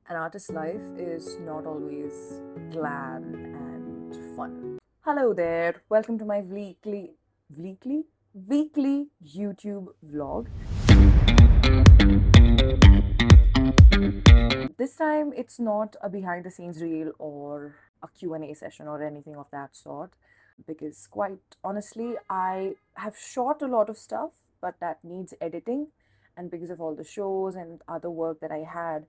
An artist's life is not always glam and fun. Hello there, welcome to my weekly YouTube vlog. This time it's not a behind the scenes reel or a Q&A session or anything of that sort, because quite honestly I have shot a lot of stuff but that needs editing, and because of all the shows and other work that I had,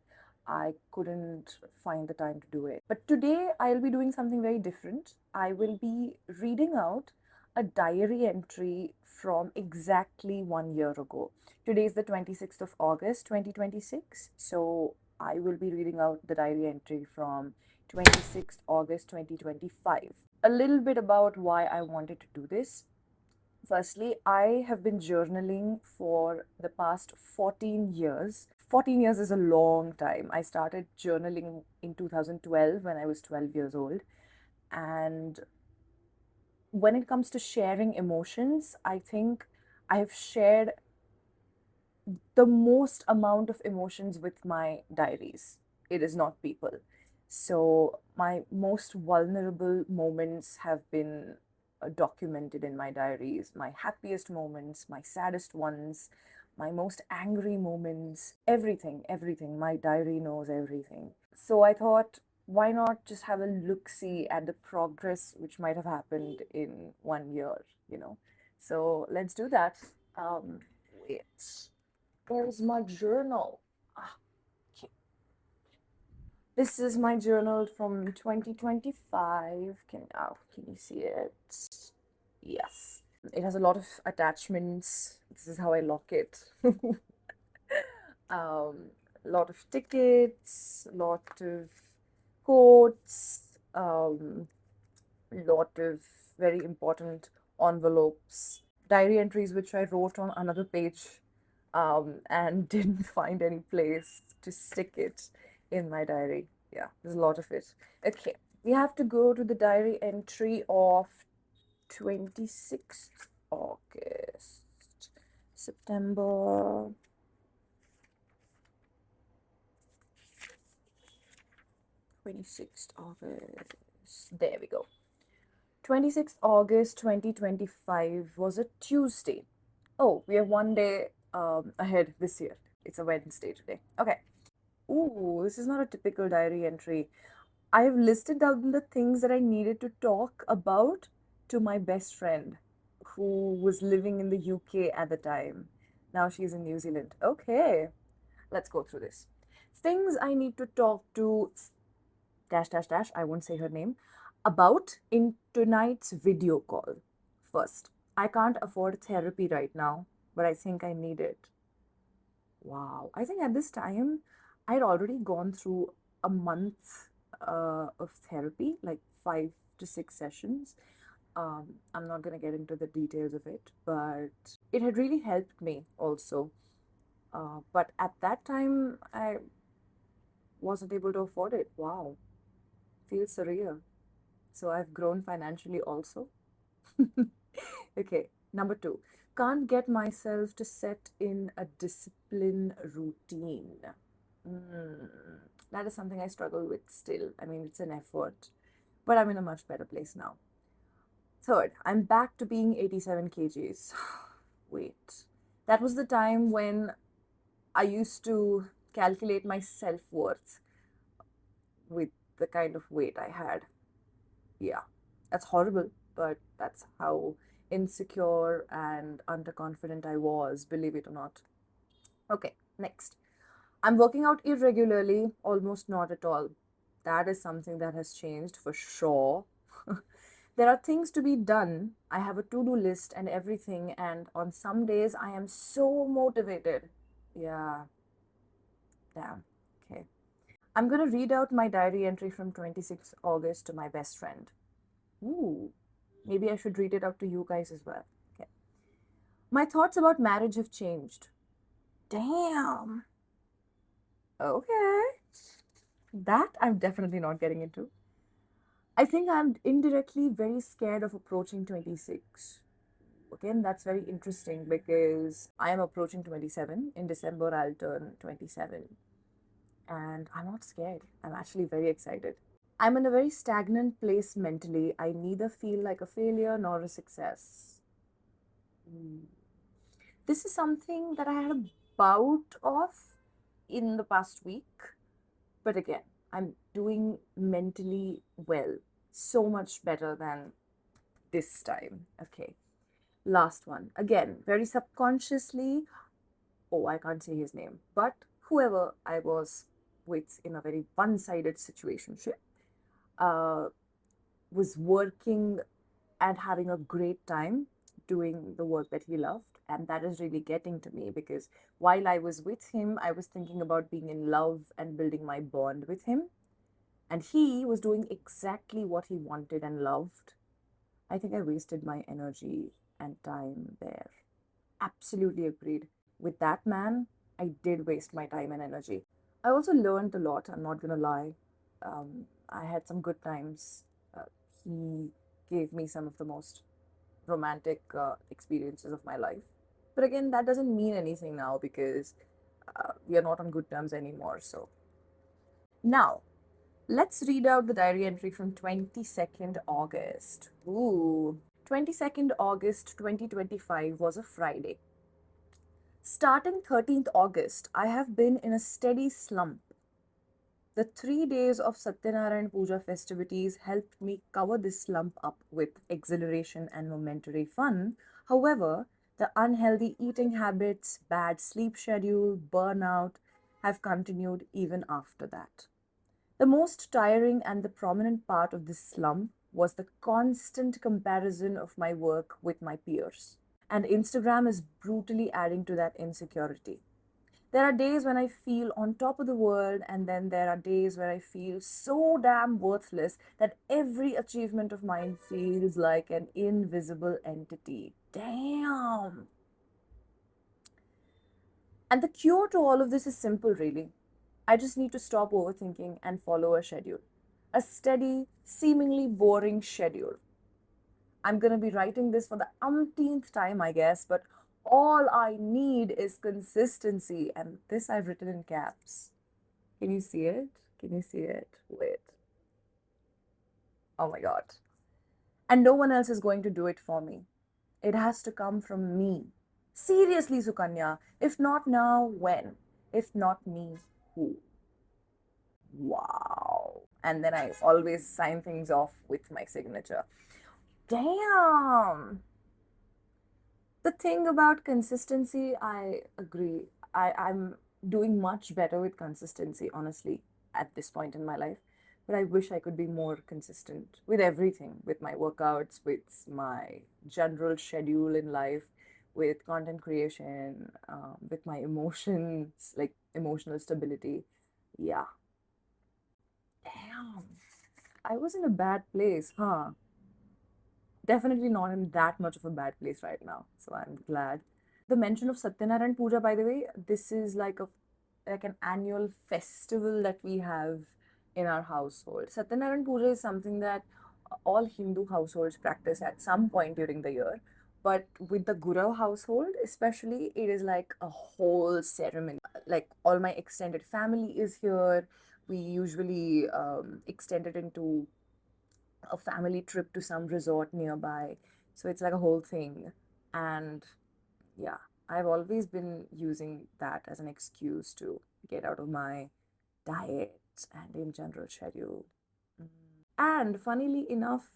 I couldn't find the time to do it. But today I'll be doing something very different. I will be reading out a diary entry from exactly 1 year ago. Today is the 26th of August 2026, so I will be reading out the diary entry from 26th August 2025. A little bit about why I wanted to do this. Firstly, I have been journaling for the past 14 years. 14 years is a long time. I started journaling in 2012 when I was 12 years old. And when it comes to sharing emotions, I think I have shared the most amount of emotions with my diaries. It is not people. So my most vulnerable moments have been documented in my diaries. My happiest moments, my saddest ones, my most angry moments, everything. My diary knows everything. So I thought, why not just have a look see at the progress which might have happened in 1 year? So let's do that. Wait. Where's my journal? Ah, okay. This is my journal from 2025. Can you see it? Yes. It has a lot of attachments. This is how I lock it. A lot of tickets, a lot of quotes, lot of very important envelopes, diary entries which I wrote on another page, and didn't find any place to stick it in my diary. Yeah, there's a lot of it. Okay, we have to go to the diary entry of 26th August, September. 26th August. There we go. 26th August 2025 was a Tuesday. Oh, we are one day ahead this year. It's a Wednesday today. Okay. Ooh, this is not a typical diary entry. I have listed down the things that I needed to talk about to my best friend who was living in the UK at the time. Now she's in New Zealand. Okay, let's go through this. Things I need to talk to dash dash dash, I won't say her name, about in tonight's video call. First, I can't afford therapy right now, but I think I need it. Wow. I think at this time, I'd already gone through a month of therapy, like 5 to 6 sessions. I'm not going to get into the details of it, but it had really helped me also. But at that time, I wasn't able to afford it. Wow. Feels surreal. So I've grown financially also. Okay, number two, can't get myself to set in a discipline routine. Mm, that is something I struggle with still. I mean, it's an effort, but I'm in a much better place now. Third, I'm back to being 87 kgs. Wait, that was the time when I used to calculate my self worth with the kind of weight I had. Yeah, that's horrible, but that's how insecure and underconfident I was, believe it or not. Okay, next. I'm working out irregularly, almost not at all. That is something that has changed for sure. There are things to be done. I have a to do list and everything, and on some days I am so motivated. Yeah, damn. Okay. I'm gonna read out my diary entry from 26th August to my best friend. Ooh, maybe I should read it out to you guys as well. Okay. My thoughts about marriage have changed. Damn. Okay. That I'm definitely not getting into. I think I'm indirectly very scared of approaching 26. Again, that's very interesting because I am approaching 27. In December, I'll turn 27. And I'm not scared. I'm actually very excited. I'm in a very stagnant place mentally. I neither feel like a failure nor a success. This is something that I had a bout of in the past week, but again, I'm doing mentally well. So much better than this time. Okay. Last one. Again, very subconsciously, oh, I can't say his name, but whoever I was with in a very one sided situationship uh, was working and having a great time doing the work that he loved. And that is really getting to me because while I was with him, I was thinking about being in love and building my bond with him. And he was doing exactly what he wanted and loved. I think I wasted my energy and time there. Absolutely agreed. With that man, I did waste my time and energy. I also learned a lot, I'm not gonna lie. I had some good times. He gave me some of the most romantic experiences of my life. But again, that doesn't mean anything now because we are not on good terms anymore. So now, let's read out the diary entry from 22nd August. Ooh. 22nd August 2025 was a Friday. Starting 13th August, I have been in a steady slump. The 3 days of Satyanarayan Puja festivities helped me cover this slump up with exhilaration and momentary fun. However, the unhealthy eating habits, bad sleep schedule, burnout have continued even after that. The most tiring and the prominent part of this slump was the constant comparison of my work with my peers. And Instagram is brutally adding to that insecurity. There are days when I feel on top of the world, and then there are days where I feel so damn worthless that every achievement of mine feels like an invisible entity. Damn. And the cure to all of this is simple, really. I just need to stop overthinking and follow a schedule. A steady, seemingly boring schedule. I'm going to be writing this for the umpteenth time, I guess, but all I need is consistency. And this I've written in caps. Can you see it? Can you see it? Wait. Oh my God. And no one else is going to do it for me. It has to come from me. Seriously, Sukanya. If not now, when? If not me, who? Wow. And then I always sign things off with my signature. Damn. The thing about consistency, I agree. I'm doing much better with consistency, honestly, at this point in my life. But I wish I could be more consistent with everything, with my workouts, with my general schedule in life, with content creation, with my emotions, like emotional stability. Yeah. Damn. I was in a bad place, huh? Definitely not in that much of a bad place right now. So I'm glad. The mention of Satyanarayan Puja, by the way, this is like an annual festival that we have in our household. Satyanarayan Puja is something that all Hindu households practice at some point during the year. But with the Gurav household, especially, it is like a whole ceremony. Like all my extended family is here. We usually extend it into a family trip to some resort nearby. So it's like a whole thing. And yeah, I've always been using that as an excuse to get out of my diet and in general schedule. And funnily enough,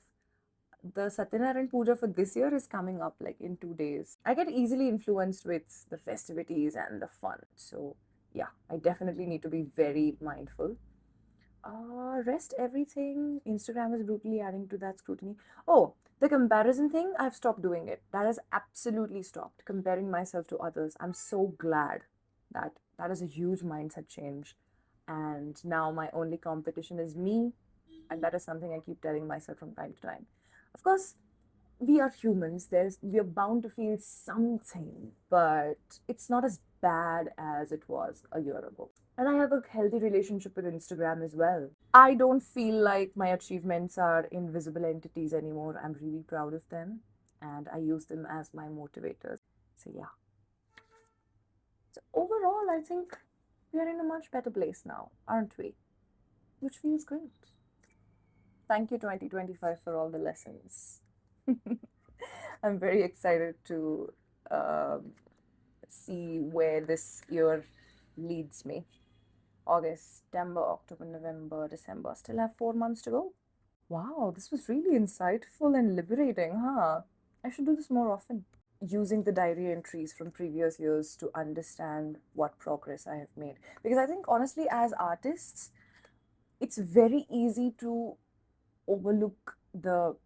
the Satyanarayan Puja for this year is coming up like in 2 days. I get easily influenced with the festivities and the fun. So yeah, I definitely need to be very mindful. Rest everything. Instagram is brutally adding to that scrutiny. Oh, the comparison thing, I've stopped doing it. That has absolutely stopped comparing myself to others. I'm so glad that that is a huge mindset change. And now my only competition is me. And that is something I keep telling myself from time to time. Of course, we are humans. We are bound to feel something, but it's not as bad as it was a year ago. And I have a healthy relationship with Instagram as well. I don't feel like my achievements are invisible entities anymore. I'm really proud of them and I use them as my motivators. So, yeah. So, overall, I think we are in a much better place now, aren't we? Which feels great. Thank you, 2025, for all the lessons. I'm very excited to um, see where this year leads me. August, September, October, November, December. Still have 4 months to go. Wow, this was really insightful and liberating, huh? I should do this more often. Using the diary entries from previous years to understand what progress I have made. Because I think, honestly, as artists, it's very easy to overlook the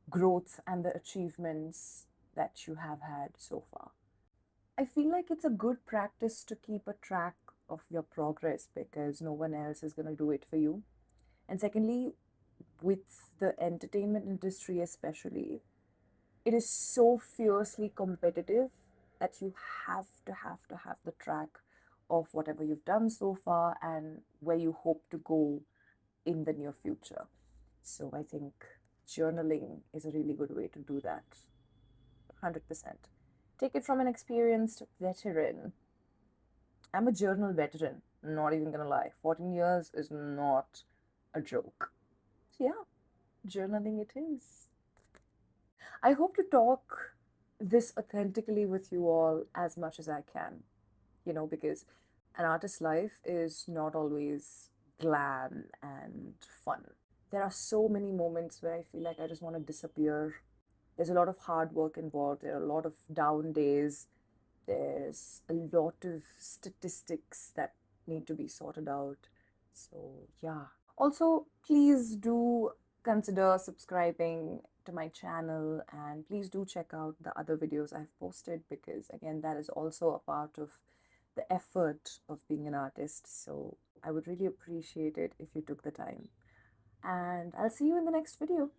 growth and the achievements that you have had so far. I feel like it's a good practice to keep a track of your progress because no one else is going to do it for you. And secondly, with the entertainment industry, especially, it is so fiercely competitive that you have the track of whatever you've done so far and where you hope to go in the near future. So I think journaling is a really good way to do that. 100%. Take it from an experienced veteran. I'm a journal veteran, not even gonna lie. 14 years is not a joke. So, yeah, journaling it is. I hope to talk this authentically with you all as much as I can, because an artist's life is not always glam and fun. There are so many moments where I feel like I just want to disappear. There's a lot of hard work involved, there are a lot of down days, there's a lot of statistics that need to be sorted out. So, yeah. Also, please do consider subscribing to my channel and please do check out the other videos I've posted because, again, that is also a part of the effort of being an artist. So, I would really appreciate it if you took the time. And I'll see you in the next video.